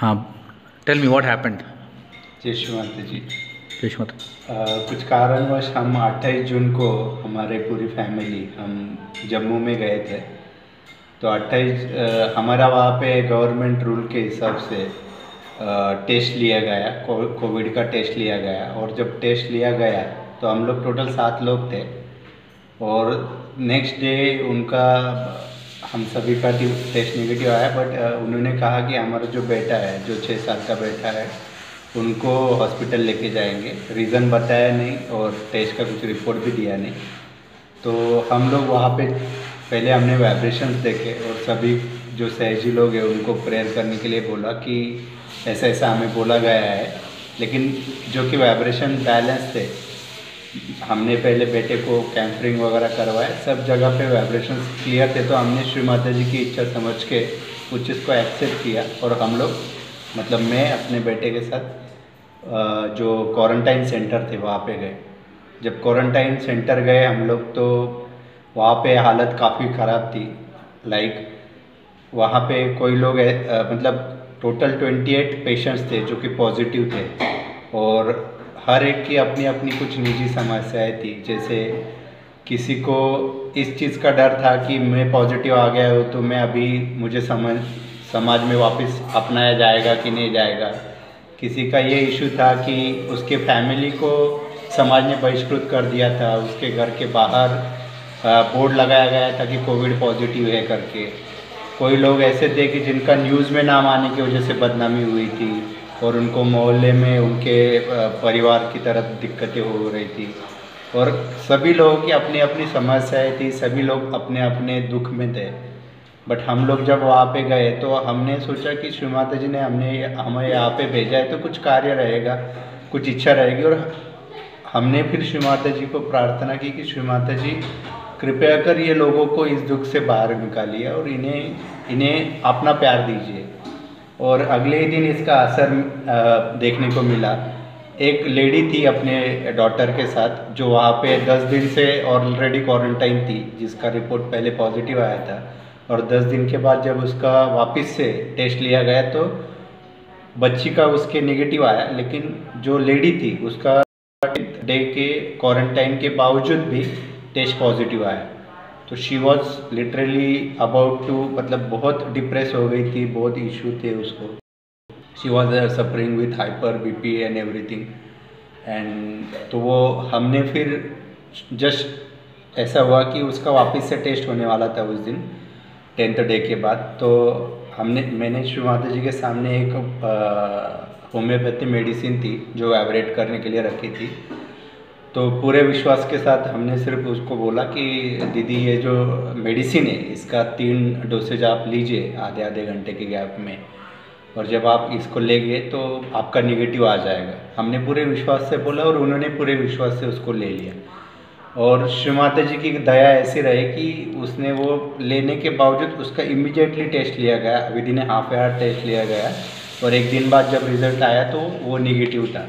हाँ, tell me what happened. जय श्री माता जी। जय श्री माता। कुछ कारणवश हम 28 जून को हमारे पूरी फैमिली हम जम्मू में गए थे। तो 28 हमारा वहाँ पे गवर्नमेंट रूल के हिसाब से टेस्ट लिया गया, कोविड का टेस्ट लिया गया। और जब टेस्ट लिया गया तो हम लोग टोटल 7 लोग थे। और नेक्स्ट डे उनका हम सभी का टेस्ट नेगेटिव आया, बट उन्होंने कहा कि हमारा जो बेटा है, जो 6 साल का बेटा है, उनको हॉस्पिटल लेके जाएंगे। रीज़न बताया नहीं और टेस्ट का कुछ रिपोर्ट भी दिया नहीं। तो हम लोग वहाँ पे पहले हमने वाइब्रेशंस देखे और सभी जो सहजी लोग हैं उनको प्रेयर करने के लिए बोला कि ऐसा ऐसा हमें बोला गया है। लेकिन जो कि वाइब्रेशन बैलेंस थे, हमने पहले बेटे को कैंपरिंग वगैरह करवाया, सब जगह पे वाइब्रेशन क्लियर थे। तो हमने श्री माता जी की इच्छा समझ के उस चीज़ को एक्सेप्ट किया और हम लोग, मतलब मैं अपने बेटे के साथ जो क्वारंटाइन सेंटर थे वहाँ पे गए। जब क्वारंटाइन सेंटर गए हम लोग तो वहाँ पे हालत काफ़ी ख़राब थी। लाइक वहाँ पे कोई लोग मतलब टोटल 28 पेशेंट्स थे जो कि पॉजिटिव थे और हर एक की अपनी अपनी कुछ निजी समस्याएं थी। जैसे किसी को इस चीज़ का डर था कि मैं पॉजिटिव आ गया हूँ तो मैं अभी मुझे समाज में वापस अपनाया जाएगा कि नहीं जाएगा। किसी का ये इशू था कि उसके फैमिली को समाज ने बहिष्कृत कर दिया था, उसके घर के बाहर बोर्ड लगाया गया था कि कोविड पॉजिटिव है करके। कोई लोग ऐसे थे कि जिनका न्यूज़ में नाम आने की वजह से बदनामी हुई थी और उनको मोहल्ले में उनके परिवार की तरफ दिक्कतें हो रही थी। और सभी लोगों की अपनी अपनी समस्याएं थी, सभी लोग अपने अपने दुख में थे। बट हम लोग जब वहाँ पे गए तो हमने सोचा कि श्री माता जी ने हमें यहाँ पे भेजा है तो कुछ कार्य रहेगा, कुछ इच्छा रहेगी। और हमने फिर श्री माता जी को प्रार्थना की कि श्री माता जी कृपया कर ये लोगों को इस दुख से बाहर निकालिए और इन्हें अपना प्यार दीजिए। और अगले ही दिन इसका असर देखने को मिला। एक लेडी थी अपने डॉटर के साथ जो वहाँ पे 10 दिन से ऑलरेडी क्वारंटाइन थी, जिसका रिपोर्ट पहले पॉजिटिव आया था। और 10 दिन के बाद जब उसका वापस से टेस्ट लिया गया तो बच्ची का उसके नेगेटिव आया, लेकिन जो लेडी थी उसका डे के क्वारंटाइन के बावजूद भी टेस्ट पॉजिटिव आया। तो she was literally about to, मतलब बहुत डिप्रेस हो गई थी, बहुत इशू थे उसको। She was suffering with hyper BP and everything. And तो वो हमने फिर जस्ट ऐसा हुआ कि उसका वापस से टेस्ट होने वाला था उस दिन 10th डे के बाद। तो मैंने श्री माता जी के सामने एक होम्योपैथी मेडिसिन थी जो एवरेट करने के लिए रखी थी। तो पूरे विश्वास के साथ हमने सिर्फ उसको बोला कि दीदी ये जो मेडिसिन है इसका 3 डोसेज आप लीजिए आधे आधे घंटे के गैप में, और जब आप इसको लेंगे तो आपका निगेटिव आ जाएगा। हमने पूरे विश्वास से बोला और उन्होंने पूरे विश्वास से उसको ले लिया। और श्री माता जी की दया ऐसी रही कि उसने वो लेने के बावजूद उसका इमीडिएटली टेस्ट लिया गया, विदिन हाफ आवर टेस्ट लिया गया। और एक दिन बाद जब रिज़ल्ट आया तो वो निगेटिव था।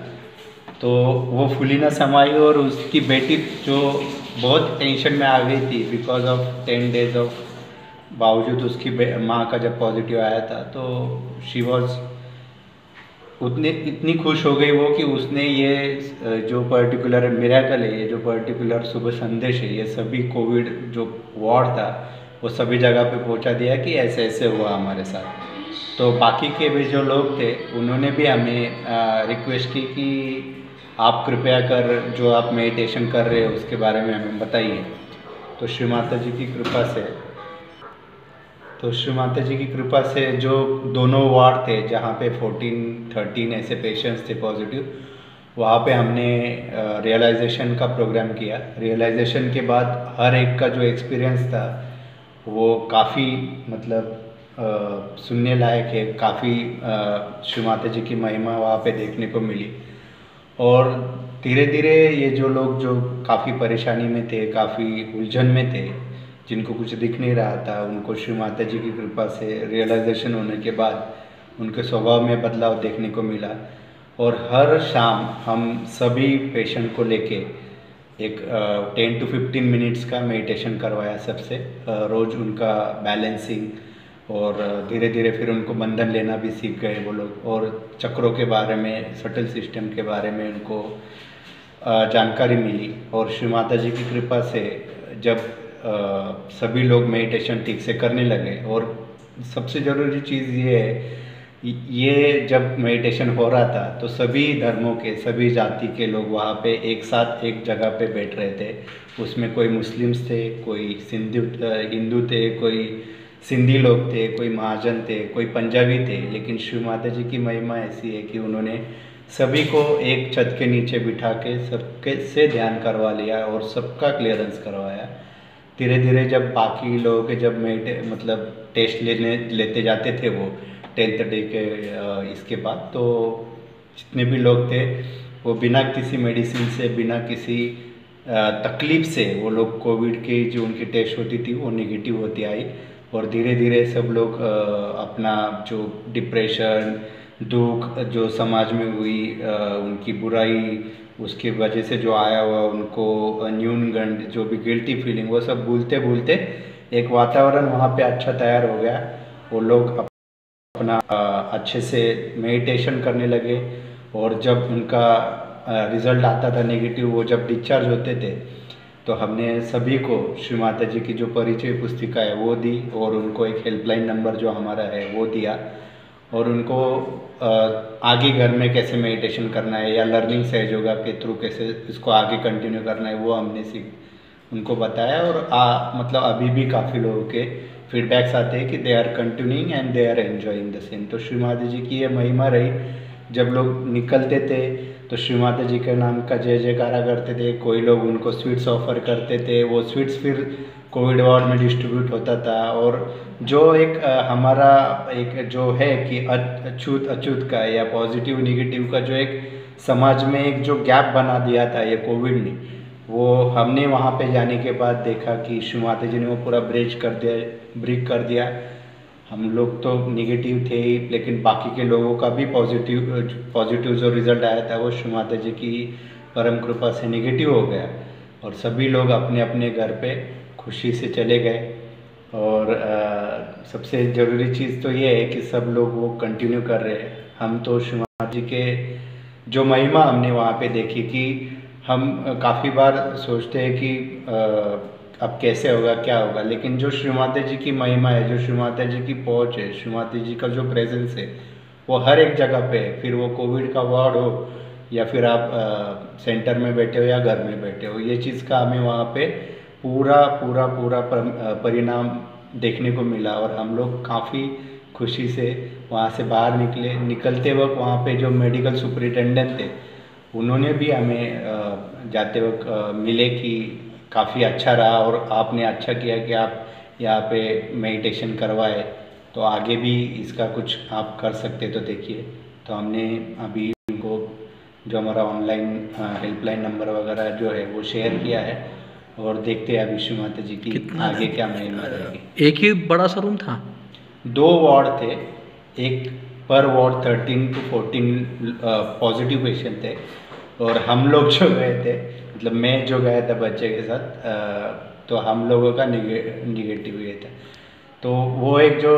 तो वो फूली ना समाई और उसकी बेटी जो बहुत टेंशन में आ गई थी बिकॉज ऑफ 10 डेज ऑफ बावजूद उसकी माँ का जब पॉजिटिव आया था, तो शी वॉज इतनी खुश हो गई वो कि उसने ये जो पर्टिकुलर मिरेकल है, ये जो पर्टिकुलर शुभ संदेश है, ये सभी कोविड जो वार्ड था वो सभी जगह पे पहुंचा दिया कि ऐसे ऐसे हुआ हमारे साथ। तो बाकी के भी जो लोग थे उन्होंने भी हमें रिक्वेस्ट की कि आप कृपया कर जो आप मेडिटेशन कर रहे हो उसके बारे में हमें बताइए। तो श्री माता जी की कृपा से जो दोनों वार्ड थे जहाँ पे 14-13 ऐसे पेशेंट्स थे पॉजिटिव, वहाँ पे हमने रियलाइजेशन का प्रोग्राम किया। रियलाइजेशन के बाद हर एक का जो एक्सपीरियंस था वो काफ़ी, मतलब सुनने लायक है। काफ़ी श्री माता जी की महिमा वहाँ पे देखने को मिली। और धीरे धीरे ये जो लोग जो काफ़ी परेशानी में थे, काफ़ी उलझन में थे, जिनको कुछ दिख नहीं रहा था, उनको श्री माता जी की कृपा से रियलाइजेशन होने के बाद उनके स्वभाव में बदलाव देखने को मिला। और हर शाम हम सभी पेशेंट को लेके एक 10 to 15 मिनट्स का मेडिटेशन करवाया सबसे। रोज़ उनका बैलेंसिंग और धीरे धीरे फिर उनको बंधन लेना भी सीख गए वो लोग, और चक्रों के बारे में, सटल सिस्टम के बारे में उनको जानकारी मिली। और श्री माता जी की कृपा से जब सभी लोग मेडिटेशन ठीक से करने लगे, और सबसे ज़रूरी चीज़ ये है, ये जब मेडिटेशन हो रहा था तो सभी धर्मों के, सभी जाति के लोग वहाँ पे एक साथ एक जगह पे बैठ रहे थे। उसमें कोई मुस्लिम्स थे, कोई हिंदू थे, कोई सिंधी लोग थे, कोई महाजन थे, कोई पंजाबी थे। लेकिन श्री माता जी की महिमा ऐसी है कि उन्होंने सभी को एक छत के नीचे बिठा के सबके से ध्यान करवा लिया और सबका क्लियरेंस करवाया। धीरे धीरे जब बाकी लोगों के जब मतलब टेस्ट लेते जाते थे वो 10th डे के इसके बाद, तो जितने भी लोग थे वो बिना किसी मेडिसिन से, बिना किसी तकलीफ से वो लोग कोविड की जो उनकी टेस्ट होती थी वो नेगेटिव होती आई। और धीरे धीरे सब लोग अपना जो डिप्रेशन, दुख जो समाज में हुई, उनकी बुराई, उसकी वजह से जो आया हुआ उनको न्यूनगंड, जो भी गिल्टी फीलिंग, वो सब भूलते भूलते एक वातावरण वहाँ पे अच्छा तैयार हो गया। वो लोग अपना अच्छे से मेडिटेशन करने लगे, और जब उनका रिज़ल्ट आता था नेगेटिव, वो जब डिस्चार्ज होते थे तो हमने सभी को श्री माता जी की जो परिचय पुस्तिका है वो दी, और उनको एक हेल्पलाइन नंबर जो हमारा है वो दिया, और उनको आगे घर में कैसे मेडिटेशन करना है या लर्निंग सहज योगा के थ्रू कैसे इसको आगे कंटिन्यू करना है वो हमने उनको बताया। और मतलब अभी भी काफ़ी लोगों के फीडबैक्स आते हैं कि they are continuing and they are enjoying the same. तो श्री माता जी की ये महिमा रही। जब लोग निकलते थे तो श्री माता जी के नाम का जय जयकारा करते थे। कोई लोग उनको स्वीट्स ऑफर करते थे, वो स्वीट्स फिर कोविड वार्ड में डिस्ट्रीब्यूट होता था। और जो एक हमारा एक जो है कि अछूत अछूत का या पॉजिटिव निगेटिव का जो एक समाज में एक जो गैप बना दिया था ये कोविड ने, वो हमने वहाँ पे जाने के बाद देखा कि श्री माता जी ने वो पूरा ब्रिक कर दिया। हम लोग तो निगेटिव थे ही, लेकिन बाकी के लोगों का भी पॉजिटिव जो रिज़ल्ट आया था वो श्री माता जी की परम कृपा से नेगेटिव हो गया, और सभी लोग अपने अपने घर पे खुशी से चले गए। और सबसे ज़रूरी चीज़ तो ये है कि सब लोग वो कंटिन्यू कर रहे हैं। हम तो श्री माता जी के जो महिमा हमने वहाँ पे देखी कि हम काफ़ी बार सोचते हैं कि अब कैसे होगा, क्या होगा, लेकिन जो श्री माता जी की महिमा है, जो श्री माता जी की पहुँच है, श्री माता जी का जो प्रेजेंस है वो हर एक जगह पे है। फिर वो कोविड का वार्ड हो या फिर आप सेंटर में बैठे हो या घर में बैठे हो, ये चीज़ का हमें वहाँ पे पूरा पूरा पूरा परिणाम देखने को मिला। और हम लोग काफ़ी खुशी से वहाँ से बाहर निकलते वक्त वहाँ पे जो मेडिकल सुपरिटेंडेंट थे उन्होंने भी हमें जाते वक्त मिले कि काफ़ी अच्छा रहा और आपने अच्छा किया कि आप यहाँ पे मेडिटेशन करवाए, तो आगे भी इसका कुछ आप कर सकते तो देखिए। तो हमने अभी उनको जो हमारा ऑनलाइन हेल्पलाइन नंबर वगैरह जो है वो शेयर किया है, और देखते हैं अभी श्री माता जी की आगे क्या महिमा रहेगी। एक ही बड़ा सा रूम था? 2 वार्ड थे, एक पर वार्ड 13 to 14 पॉजिटिव पेशेंट थे। और हम लोग जो गए थे, मतलब मैं जो गया था बच्चे के साथ, तो हम लोगों का निगेटिव ये था। तो वो एक जो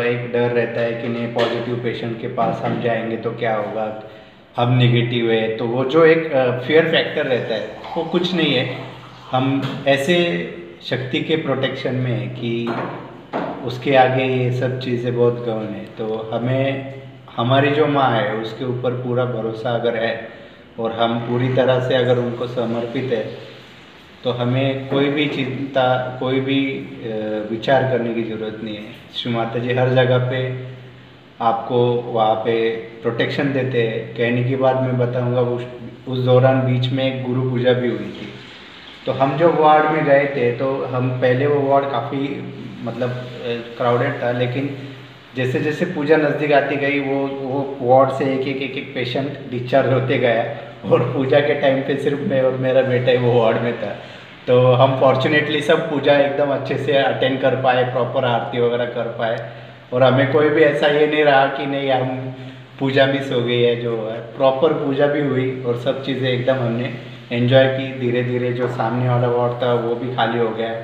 एक डर रहता है कि नहीं पॉजिटिव पेशेंट के पास हम जाएंगे तो क्या होगा, हम निगेटिव है, तो वो जो एक फियर फैक्टर रहता है वो कुछ नहीं है। हम ऐसे शक्ति के प्रोटेक्शन में है कि उसके आगे ये सब चीज़ें बहुत गौण है। तो हमें हमारी जो माँ है उसके ऊपर पूरा भरोसा अगर है और हम पूरी तरह से अगर उनको समर्पित है, तो हमें कोई भी चिंता, कोई भी विचार करने की ज़रूरत नहीं है। श्री माता जी हर जगह पे आपको वहाँ पे प्रोटेक्शन देते हैं। कहने की बात मैं बताऊँगा, उस दौरान बीच में एक गुरु पूजा भी हुई थी। तो हम जो वार्ड में गए थे, तो हम पहले वो वार्ड काफ़ी मतलब क्राउडेड था, लेकिन जैसे जैसे पूजा नज़दीक आती गई वो वार्ड से एक पेशेंट डिस्चार्ज होते गया, और पूजा के टाइम पे सिर्फ मैं और मेरा बेटा ही वो वार्ड में था। तो हम फॉर्चुनेटली सब पूजा एकदम अच्छे से अटेंड कर पाए, प्रॉपर आरती वगैरह कर पाए, और हमें कोई भी ऐसा ये नहीं रहा कि नहीं हम पूजा मिस हो गई है। जो है प्रॉपर पूजा भी हुई और सब चीज़ें एकदम हमने एंजॉय की। धीरे धीरे जो सामने वाला वार्ड था वो भी खाली हो गया।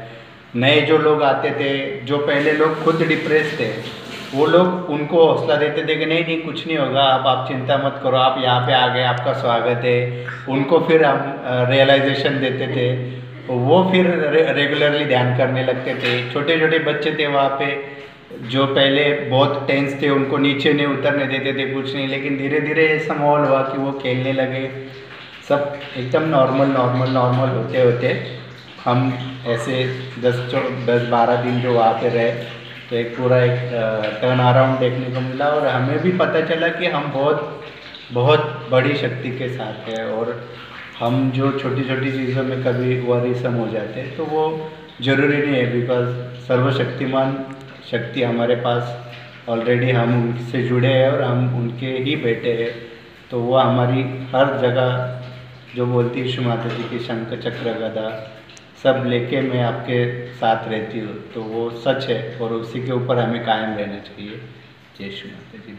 नए जो लोग आते थे, जो पहले लोग खुद डिप्रेस थे, वो लोग उनको हौसला देते थे कि नहीं नहीं कुछ नहीं होगा, आप चिंता मत करो, आप यहाँ पे आ गए, आपका स्वागत है। उनको फिर हम रियलाइजेशन देते थे, वो फिर रेगुलरली ध्यान करने लगते थे। छोटे छोटे बच्चे थे वहाँ पे जो पहले बहुत टेंस थे, उनको नीचे नहीं उतरने देते थे कुछ नहीं, लेकिन धीरे धीरे ऐसा माहौल हुआ कि वो खेलने लगे, सब एकदम नॉर्मल नॉर्मल नॉर्मल होते होते हम ऐसे 10-12 दिन जो वहाँ पे रहे तो एक पूरा एक टर्न अराउंड देखने को मिला। और हमें भी पता चला कि हम बहुत बहुत बड़ी शक्ति के साथ है, और हम जो छोटी छोटी चीज़ों में कभी वरीसम हो जाते हैं तो वो ज़रूरी नहीं है, बिकॉज सर्वशक्तिमान शक्ति हमारे पास ऑलरेडी, हम उनसे जुड़े हैं और हम उनके ही बेटे हैं। तो वो हमारी हर जगह जो बोलती है माता जी की शंख चक्र गदा सब लेके मैं आपके साथ रहती हूँ, तो वो सच है और उसी के ऊपर हमें कायम रहना चाहिए। जय श्री माता जी।